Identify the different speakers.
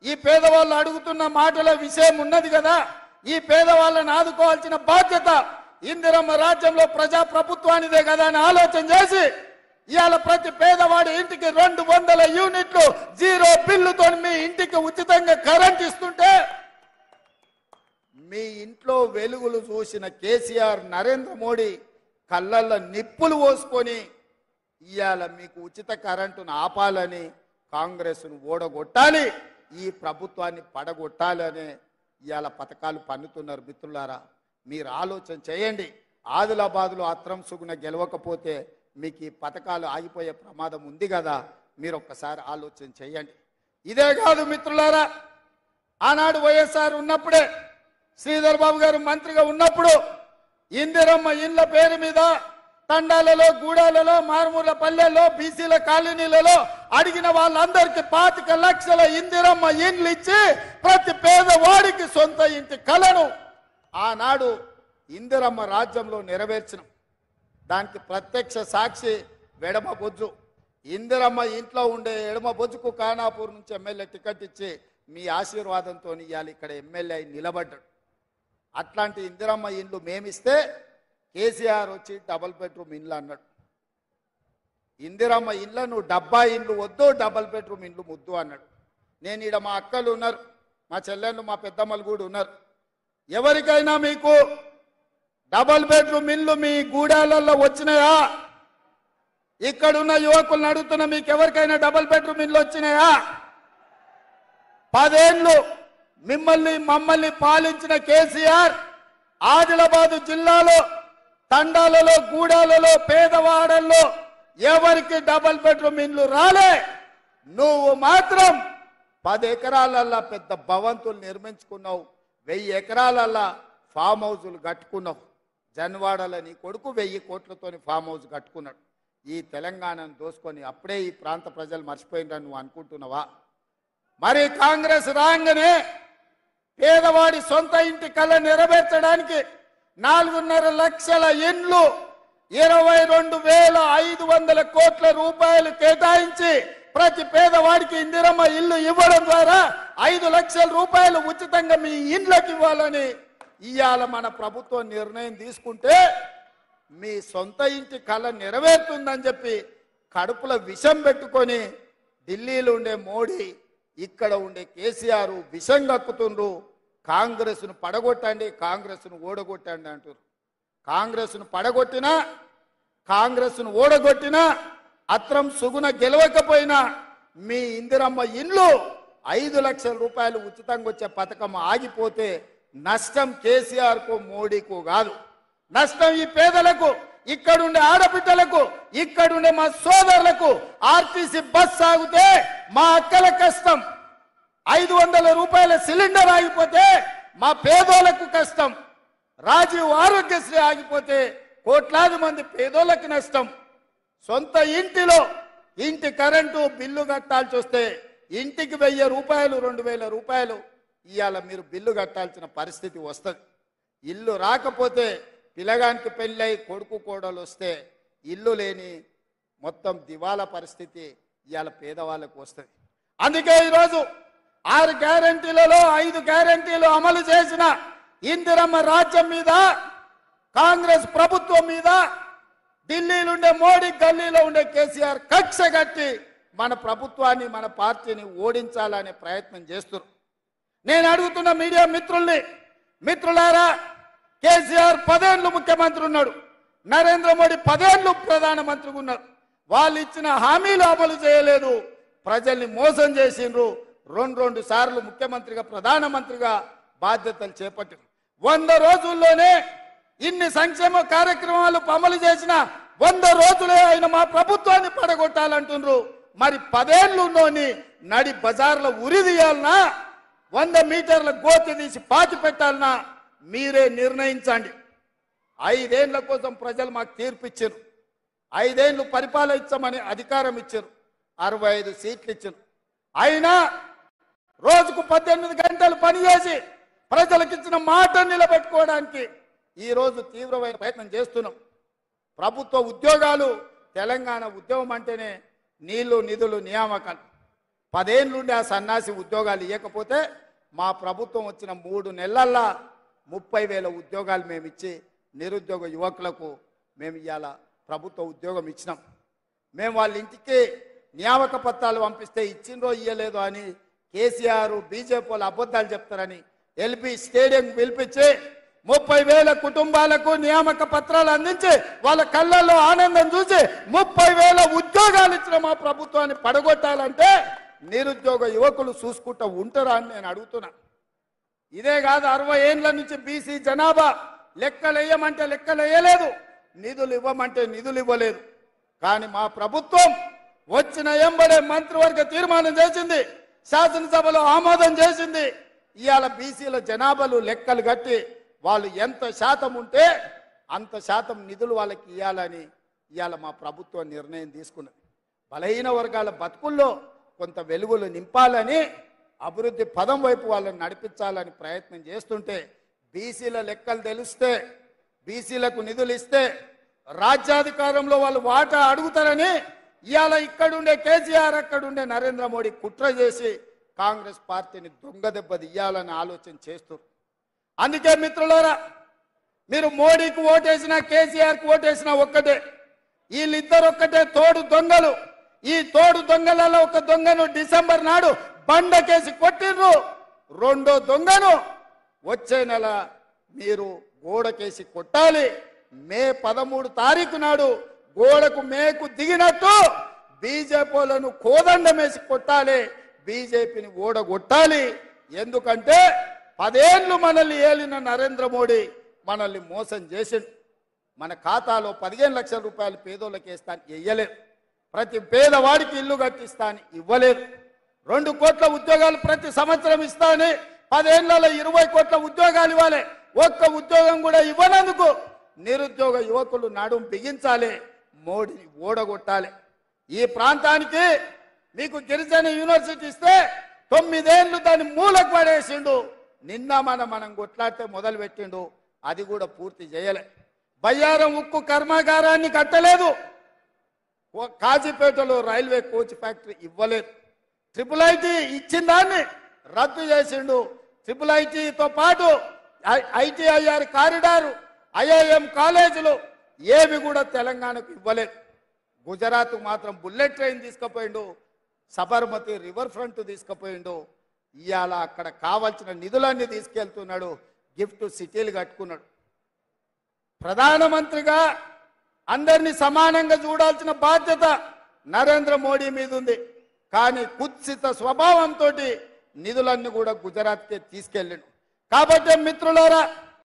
Speaker 1: ఈ పేదవాళ్ళు అడుగుతున్న మాటల విషయం ఉన్నది కదా, ఈ పేదవాళ్ళని ఆదుకోవాల్సిన బాధ్యత ఇందిరమ్మ రాజ్యంలో ప్రజా ప్రభుత్వానిదే కదా అని ఆలోచన చేసి ఇవాళ ప్రతి పేదవాడి ఇంటికి 200 యూనిట్లు జీరో బిల్లుతో మీ ఇంటికి ఉచితంగా కరెంట్ ఇస్తుంటే మీ ఇంట్లో వెలుగులు చూసిన కేసీఆర్ నరేంద్ర మోడీ కళ్ళల్లో నిప్పులు పోసుకొని ఇవాళ మీకు ఉచిత కరెంటును ఆపాలని, కాంగ్రెస్ను ఓడగొట్టాలి, ఈ ప్రభుత్వాన్ని పడగొట్టాలని ఇవాళ పథకాలు పన్నుతున్నారు. మిత్రులారా, మీరు ఆలోచన చేయండి. ఆదిలాబాద్లో అత్రం సుగుణ గెలవకపోతే మీకు ఈ పథకాలు ఆగిపోయే ప్రమాదం ఉంది కదా, మీరు ఒక్కసారి ఆలోచన చేయండి. ఇదే కాదు మిత్రులారా, ఆనాడు వైఎస్ఆర్ ఉన్నప్పుడే, శ్రీధర్ బాబు గారు మంత్రిగా ఉన్నప్పుడు ఇందిరమ్మ ఇండ్ల పేరు మీద తండాలలో, గూడాలలో, మారుమూల పల్లెల్లో, బీసీల కాలనీలలో అడిగిన వాళ్ళందరికీ 25 లక్షల ఇందిరమ్మ ఇండ్లు ఇచ్చి ప్రతి పేదవాడికి సొంత ఇంటి కలను ఆనాడు ఇందిరమ్మ రాజ్యంలో నెరవేర్చినాం. దానికి ప్రత్యక్ష సాక్షి వెడమ బొజ్జు. ఇందిరమ్మ ఇంట్లో ఉండే ఎడమ బొజ్జుకు ఖానాపూర్ నుంచి ఎమ్మెల్యే టికెట్ ఇచ్చి మీ ఆశీర్వాదంతో ఇవాళ ఇక్కడ ఎమ్మెల్యే నిలబడ్డాడు. అట్లాంటి ఇందిరమ్మ ఇండ్లు మేమిస్తే కేసీఆర్ వచ్చి డబుల్ బెడ్రూమ్ ఇండ్లు అన్నాడు. ఇందిరమ్మ ఇండ్ల నువ్వు డబ్బా ఇండ్లు వద్దు, డబుల్ బెడ్రూమ్ ఇండ్లు ముద్దు అన్నాడు. నేను ఈడ మా అక్కలు ఉన్నారు, మా చెల్లెళ్ళు, మా పెద్దమ్మలు కూడా ఉన్నారు. ఎవరికైనా మీకు డబుల్ బెడ్రూమ్ ఇండ్లు మీ గూడాలలో వచ్చినాయా? ఇక్కడున్న యువకులను అడుగుతున్న, మీకు ఎవరికైనా డబుల్ బెడ్రూమ్ ఇండ్లు వచ్చినాయా? 10 ఏళ్ళు మమ్మల్ని పాలించిన కేసీఆర్ ఆదిలాబాద్ జిల్లాలో తండాలలో, గూడాలలో, పేదవాడల్లో ఎవరికి డబుల్ బెడ్రూమ్ ఇండ్లు రాలే. నువ్వు మాత్రం 10 ఎకరాలల్లా పెద్ద భవంతులు నిర్మించుకున్నావు, 1000 ఎకరాలల్లా ఫామ్ హౌజులు కట్టుకున్నావు. జన్వాడలో నీ కొడుకు 1000 కోట్లతోని ఫామ్ హౌస్ కట్టుకున్నాడు. ఈ తెలంగాణను దోసుకొని అప్పుడే ఈ ప్రాంత ప్రజలు మర్చిపోయినని నువ్వు అనుకుంటున్నావా? మరి కాంగ్రెస్ రాగానే పేదవాడి సొంత ఇంటి కళ నెరవేర్చడానికి 4.5 లక్షల ఇండ్లు 22,500 కోట్ల రూపాయలు కేటాయించి ప్రతి పేదవాడికి ఇందిరమ్మ ఇల్లు ఇవ్వడం ద్వారా 5 లక్షల రూపాయలు ఉచితంగా మీ ఇండ్లకు ఇవ్వాలని ఇవాళ మన ప్రభుత్వం నిర్ణయం తీసుకుంటే మీ సొంత ఇంటి కళ నెరవేరుతుందని చెప్పి కడుపులో విషం పెట్టుకొని ఢిల్లీలో ఉండే మోడీ, ఇక్కడ ఉండే కేసీఆర్ విషం కక్కుతుండ్రు. కాంగ్రెస్ను పడగొట్టండి, కాంగ్రెస్ను ఓడగొట్టండి అంటారు. కాంగ్రెస్ను పడగొట్టినా, కాంగ్రెస్ను ఓడగొట్టినా, అత్రం సుగుణ గెలవకపోయినా మీ ఇందిరమ్మ ఇండ్లు 5 లక్షల రూపాయలు ఉచితంగా వచ్చే పథకం ఆగిపోతే నష్టం కేసీఆర్కు, మోడీకు కాదు. నష్టం ఈ పేదలకు, ఇక్కడుండే ఆడబిడ్డలకు, ఇక్కడుండే మా సోదరులకు. ఆర్టీసీ బస్ సాగితే మా అక్కల కష్టం, 500 రూపాయల సిలిండర్ ఆగిపోతే మా పేదోళ్లకు కష్టం, రాజీవ్ ఆరోగ్యశ్రీ ఆగిపోతే కోట్లాది మంది పేదోళ్లకు నష్టం. సొంత ఇంటిలో ఇంటి కరెంటు బిల్లు కట్టాల్సి వస్తే ఇంటికి 1000 రూపాయలు, 2000 రూపాయలు ఇవాళ మీరు బిల్లు కట్టాల్సిన పరిస్థితి వస్తుంది. ఇల్లు రాకపోతే పిల్లగానికి పెళ్ళై కొడుకు కోడలు వస్తే ఇల్లు లేని మొత్తం దివాలా పరిస్థితి ఇవాళ పేదవాళ్ళకు వస్తుంది. అందుకే ఈరోజు 6 గ్యారంటీలలో 5 గ్యారంటీలు అమలు చేసిన ఇందిరమ్మ రాజ్యం మీద, కాంగ్రెస్ ప్రభుత్వం మీద ఢిల్లీలో ఉండే మోడీ, గల్లీలో ఉండే కేసీఆర్ కక్ష కట్టి మన ప్రభుత్వాన్ని, మన పార్టీని ఓడించాలనే ప్రయత్నం చేస్తున్నారు. నేను అడుగుతున్న మీడియా మిత్రుల్ని, మిత్రులారా, కేసీఆర్ 10 ఏళ్ళు ముఖ్యమంత్రి ఉన్నాడు, నరేంద్ర మోడీ 10 ఏళ్ళు ప్రధానమంత్రిగా ఉన్నారు. వాళ్ళు ఇచ్చిన హామీలు అమలు చేయలేదు, ప్రజల్ని మోసం చేసిండ్రు. 2 సార్లు ముఖ్యమంత్రిగా, ప్రధానమంత్రిగా బాధ్యతలు చేపట్టారు. 100 రోజుల్లోనే ఇన్ని సంక్షేమ కార్యక్రమాలు అమలు చేసిన 100 రోజులే ఆయన మా ప్రభుత్వాన్ని పడగొట్టాలంటున్నారు. మరి 10 ఏళ్ళున్నోని నడి బజార్లో ఉరి తీయాలనా, 100 మీటర్ల గోతి తీసి పాతి పెట్టాలనా మీరే నిర్ణయించండి. 5 ఏళ్ల కోసం ప్రజలు మాకు తీర్పు ఇచ్చారు, 5 ఏళ్ళు పరిపాలించమని అధికారం ఇచ్చారు, 65 సీట్లు ఇచ్చారు. అయినా రోజుకు 18 గంటలు పనిచేసి ప్రజలకు ఇచ్చిన మాట నిలబెట్టుకోవడానికి ఈరోజు తీవ్రమైన ప్రయత్నం చేస్తున్నాం. ప్రభుత్వ ఉద్యోగాలు, తెలంగాణ ఉద్యమం అంటేనే నీళ్లు, నిధులు, నియామకాలు. 10 ఏళ్ళ నుండి ఆ సన్నాసి ఉద్యోగాలు ఇవ్వకపోతే మా ప్రభుత్వం వచ్చిన 3 నెలల్లో 30,000 ఉద్యోగాలు మేము ఇచ్చి నిరుద్యోగ యువకులకు మేము ఇవాళ ప్రభుత్వ ఉద్యోగం ఇచ్చినాం. మేము వాళ్ళ ఇంటికి నియామక పత్రాలు పంపిస్తే ఇచ్చిండ్రో ఇయ్యలేదో అని కేసీఆర్ బీజేపీ వాళ్ళు అబద్ధాలు చెప్తారని ఎల్బీ స్టేడియం పిలిపించి 30,000 కుటుంబాలకు నియామక పత్రాలు అందించి వాళ్ళ కళ్ళల్లో ఆనందం చూసి 30,000 ఉద్యోగాలు ఇచ్చిన మా ప్రభుత్వాన్ని పడగొట్టాలంటే నిరుద్యోగ యువకులు చూసుకుంటూ ఉంటారా అని నేను అడుగుతున్నా. ఇదే కాదు, 60 ఏళ్ల నుంచి బీసీ జనాభా లెక్కలు వేయమంటే లెక్కలు వేయలేదు, నిధులు ఇవ్వమంటే నిధులు ఇవ్వలేదు. కానీ మా ప్రభుత్వం వచ్చిన ఎంబడే మంత్రివర్గ తీర్మానం చేసింది, శాసనసభలో ఆమోదం చేసింది. ఇవాళ బీసీల జనాభాలు లెక్కలు కట్టి వాళ్ళు ఎంత శాతం ఉంటే అంత శాతం నిధులు వాళ్ళకి ఇవ్వాలని ఇవాళ మా ప్రభుత్వం నిర్ణయం తీసుకున్నది. బలహీన వర్గాల బతుకుల్లో కొంత వెలుగులు నింపాలని అభివృద్ధి పదం వైపు వాళ్ళని నడిపించాలని ప్రయత్నం చేస్తుంటే బీసీల లెక్కలు తెలిస్తే బీసీలకు నిధులు ఇస్తే రాజ్యాధికారంలో వాళ్ళు వాటా అడుగుతారని ఇవాళ ఇక్కడుండే కేసీఆర్ అక్కడుండే నరేంద్ర మోడీ కుట్ర చేసి కాంగ్రెస్ పార్టీని దొంగ దెబ్బ తీయాలని ఆలోచన చేస్తారు. అందుకే మిత్రులారా, మీరు మోడీకి ఓటేసినా కేసీఆర్కి ఓటేసినా ఒక్కటే, వీళ్ళిద్దరు ఒక్కటే తోడు దొంగలు. ఈ తోడు దొంగలలో ఒక దొంగను డిసెంబర్ నాడు బండకేసి కొట్టిర్రు, రెండో దొంగను వచ్చే నెల మీరు గోడకేసి కొట్టాలి. మే 13 తారీఖు నాడు గోడకు మేకు దిగినట్టు బీజేపీలను కోదండమేసి కొట్టాలి, బీజేపీని ఓడగొట్టాలి. ఎందుకంటే 10 ఏళ్ళు మనల్ని ఏలిన నరేంద్ర మోడీ మనల్ని మోసం చేసిండు. మన ఖాతాలో 15 లక్షల రూపాయలు పేదోళ్ళకి వేస్తాను ఇవ్వలేదు, ప్రతి పేదవాడికి ఇల్లు కట్టిస్తాను ఇవ్వలేదు, 2 కోట్ల ఉద్యోగాలు ప్రతి సంవత్సరం ఇస్తాను, 10 ఏళ్లలో 20 కోట్ల ఉద్యోగాలు ఇవ్వాలి. ఒక్క ఉద్యోగం కూడా ఇవ్వనందుకు నిరుద్యోగ యువకులు నడుం బిగించాలి, మోడీని ఓడగొట్టాలి. ఈ ప్రాంతానికి మీకు గిరిజన యూనివర్సిటీ ఇస్తే 9 ఏళ్ళు దాన్ని మూలకు పడేసిండు. నిన్న మనం కొట్లాడితే మొదలు పెట్టిండు, అది కూడా పూర్తి చేయలే. బయ్యారం ఉక్కు కర్మాగారాన్ని కట్టలేదు, కాజీపేటలో రైల్వే కోచ్ ఫ్యాక్టరీ ఇవ్వలేదు. IIIT ఇచ్చిన దాన్ని రద్దు చేసిండు. IIITతో పాటు ITIR కారిడారు, IIM కాలేజీలు ఏవి కూడా తెలంగాణకు ఇవ్వలేదు. గుజరాత్ మాత్రం బుల్లెట్ ట్రైన్ తీసుకుపోయిండు, సబర్మతి రివర్ ఫ్రంట్ తీసుకుపోయిండు. ఇవాళ అక్కడ కావాల్సిన నిధులన్నీ తీసుకెళ్తున్నాడు, గిఫ్ట్ సిటీలు కట్టుకున్నాడు. ప్రధానమంత్రిగా అందరినీ సమానంగా చూడాల్సిన బాధ్యత నరేంద్ర మోడీ మీద ఉంది. కానీ కుత్సిత స్వభావంతో నిధులన్నీ కూడా గుజరాత్కే తీసుకెళ్ళిండు. కాబట్టి మిత్రులారా,